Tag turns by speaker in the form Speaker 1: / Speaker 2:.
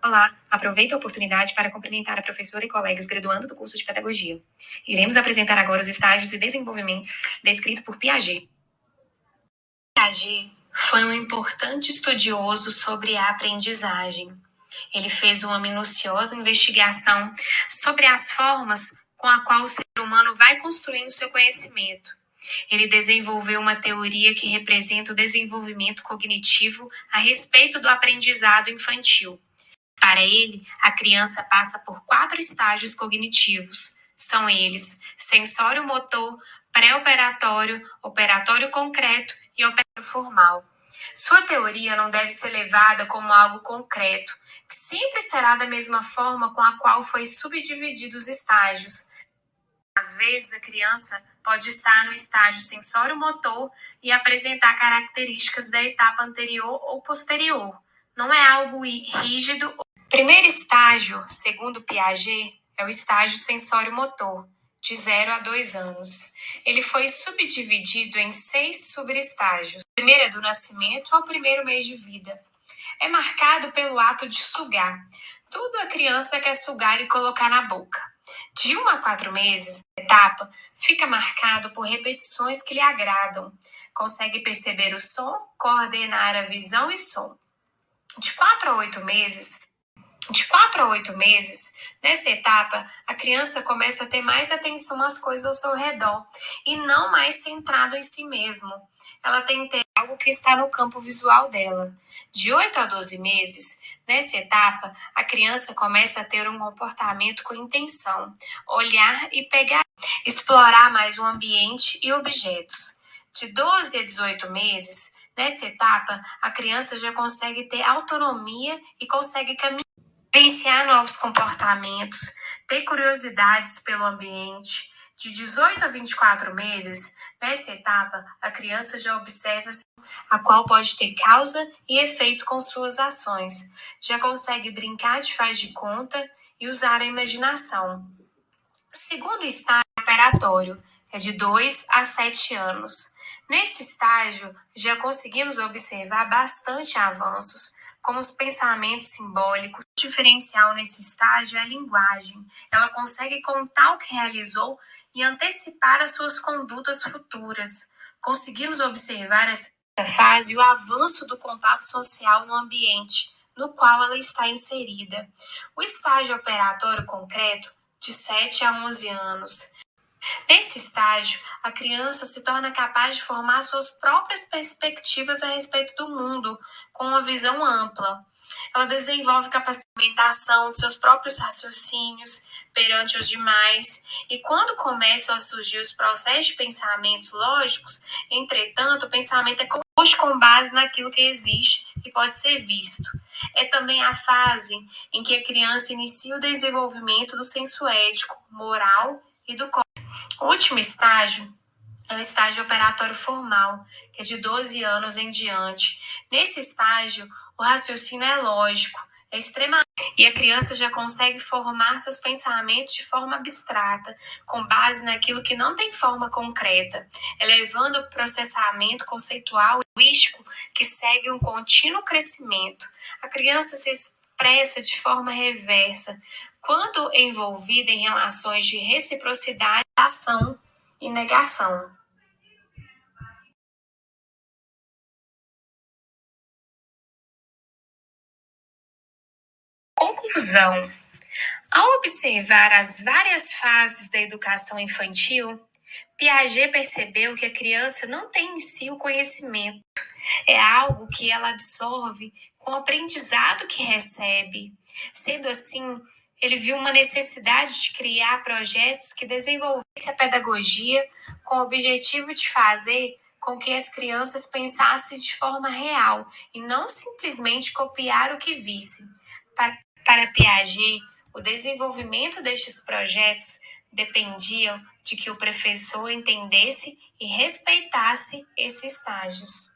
Speaker 1: Olá, aproveito a oportunidade para cumprimentar a professora e colegas graduando do curso de Pedagogia. Iremos apresentar agora os estágios e desenvolvimentos descritos por Piaget. Piaget foi um importante estudioso sobre a aprendizagem. Ele fez uma minuciosa investigação sobre as formas com a qual o ser humano vai construindo seu conhecimento. Ele desenvolveu uma teoria que representa o desenvolvimento cognitivo a respeito do aprendizado infantil. Para ele, a criança passa por 4 estágios cognitivos. São eles: sensório-motor, pré-operatório, operatório concreto e operatório formal. Sua teoria não deve ser levada como algo concreto, que sempre será da mesma forma com a qual foi subdividido os estágios. Às vezes, a criança pode estar no estágio sensório-motor e apresentar características da etapa anterior ou posterior. Não é algo rígido. Primeiro estágio, segundo Piaget, é o estágio sensório-motor, de 0 a 2 anos. Ele foi subdividido em 6 subestágios. O primeiro é do nascimento ao primeiro mês de vida. É marcado pelo ato de sugar. Tudo a criança quer sugar e colocar na boca. De 1 a 4 meses, a etapa fica marcado por repetições que lhe agradam. Consegue perceber o som, coordenar a visão e som. De 4 a 8 meses, nessa etapa, a criança começa a ter mais atenção às coisas ao seu redor e não mais centrado em si mesmo. Ela tem que ter algo que está no campo visual dela. De 8 a 12 meses, nessa etapa, a criança começa a ter um comportamento com intenção, olhar e pegar, explorar mais o ambiente e objetos. De 12 a 18 meses, nessa etapa, a criança já consegue ter autonomia e consegue caminhar, vivenciar novos comportamentos, ter curiosidades pelo ambiente. De 18 a 24 meses, nessa etapa, a criança já observa a qual pode ter causa e efeito com suas ações. Já consegue brincar de faz de conta e usar a imaginação. O segundo estágio operatório é de 2 a 7 anos. Nesse estágio, já conseguimos observar bastante avanços, como os pensamentos simbólicos. O diferencial nesse estágio é a linguagem. Ela consegue contar o que realizou e antecipar as suas condutas futuras. Conseguimos observar nessa fase o avanço do contato social no ambiente no qual ela está inserida. O estágio operatório concreto, de 7 a 11 anos. Nesse estágio, a criança se torna capaz de formar suas próprias perspectivas a respeito do mundo, com uma visão ampla. Ela desenvolve capacidade de argumentação de seus próprios raciocínios perante os demais, e quando começam a surgir os processos de pensamentos lógicos, entretanto, o pensamento é com base naquilo que existe e pode ser visto. É também a fase em que a criança inicia o desenvolvimento do senso ético, moral e do código. O último estágio é o estágio operatório formal, que é de 12 anos em diante. Nesse estágio, o raciocínio é lógico, é extremamente... E a criança já consegue formar seus pensamentos de forma abstrata, com base naquilo que não tem forma concreta, elevando o processamento conceitual e linguístico que segue um contínuo crescimento. A criança se expressa de forma reversa, quando envolvida em relações de reciprocidade, ação e negação. Conclusão. Ao observar as várias fases da educação infantil, Piaget percebeu que a criança não tem em si o conhecimento. É algo que ela absorve com o aprendizado que recebe. Sendo assim, ele viu uma necessidade de criar projetos que desenvolvessem a pedagogia com o objetivo de fazer com que as crianças pensassem de forma real e não simplesmente copiar o que vissem. Para Piaget, o desenvolvimento destes projetos dependiam de que o professor entendesse e respeitasse esses estágios.